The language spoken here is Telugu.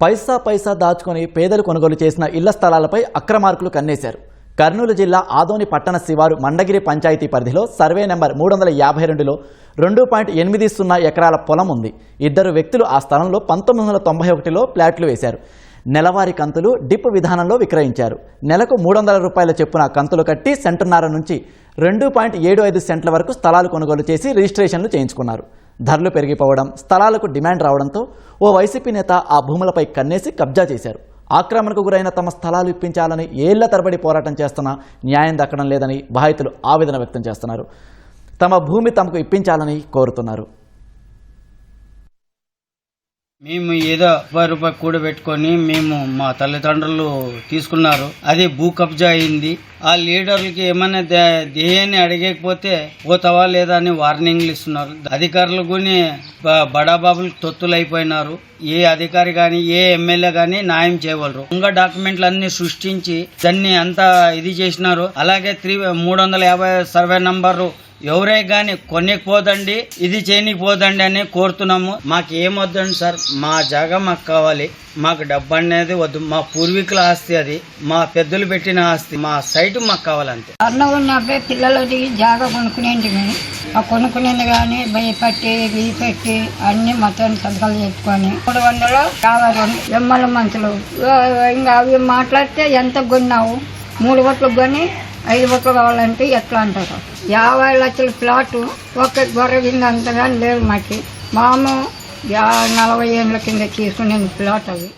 పైసా పైసా దాచుకొని పేదలు కొనుగోలు చేసిన ఇళ్ల స్థలాలపై అక్రమార్కులు కన్నేశారు. కర్నూలు జిల్లా ఆదోని పట్టణ శివారు మండగిరి పంచాయతీ పరిధిలో సర్వే నెంబర్ 352లో 2.80 ఎకరాల పొలం ఉంది. ఇద్దరు వ్యక్తులు ఆ స్థలంలో 1991లో ప్లాట్లు వేశారు. నెలవారీ కంతులు డిప్ విధానంలో విక్రయించారు. నెలకు 300 రూపాయల చొప్పున కంతులు కట్టి సెంటున్నర నుంచి 2.75 సెంట్ల వరకు స్థలాలు కొనుగోలు చేసి రిజిస్ట్రేషన్లు చేయించుకున్నారు. ధరలు పెరిగిపోవడం, స్థలాలకు డిమాండ్ రావడంతో ఓ వైసీపీ నేత ఆ భూములపై కన్నేసి కబ్జా చేశారు. ఆక్రమణకు గురైన తమ స్థలాలు ఇప్పించాలని ఏళ్ల తరబడి పోరాటం చేస్తున్నా న్యాయం దక్కడం లేదని బాధితులు ఆవేదన వ్యక్తం చేస్తున్నారు. తమ భూమి తమకు ఇప్పించాలని కోరుతున్నారు. మేము ఏదో ₹10 కూడబెట్టుకొని మేము మా తల్లిదండ్రులు తీసుకున్నారు. అది భూ కబ్జా అయింది. ఆ లీడర్లకి ఏమైనా దేహాన్ని అడిగకపోతే పోతావా లేదా అని వార్నింగ్లు ఇస్తున్నారు. అధికారులు కూడా బడాబాబులు తొత్తులు అయిపోయినారు. ఏ అధికారి గాని ఏ ఎమ్మెల్యే గాని న్యాయం చేయగలరు. ఇంకా డాక్యుమెంట్లు అన్ని సృష్టించి దాన్ని అంతా ఇది చేసినారు. అలాగే 350 సర్వే నంబరు ఎవరే గాని కొనకపోదండి, ఇది చేయనిపోదండి అని కోరుతున్నాము. మాకు ఏమొద్దండి సార్, మా జాగా మాకు కావాలి. మాకు డబ్బు అనేది వద్దు. మా పూర్వీకుల ఆస్తి, అది మా పెద్దలు పెట్టిన ఆస్తి. మా సైట్ మాకు కావాలంతే. అన్నప్పుడు పిల్లలది జాగా కొనుక్కునేది కానీ ఆ కొనుక్కునేది కానీ భయపెట్టి పెట్టి అన్ని మొత్తం సంతకాలు చెప్పుకొని 350 ఎమ్మల మంతులు ఇంకా అవి మాట్లాడితే ఎంత కొన్నావు 3 కోట్లకు కొని 5 కోట్లు కావాలంటే ఎట్లా అంటారు. 50 లక్షల ప్లాటు ఒక గొర్రె కింద అంతగాని లేవు. మాకు మాము 40 ఏళ్ళ కింద తీసుకునే ప్లాట్ అవి.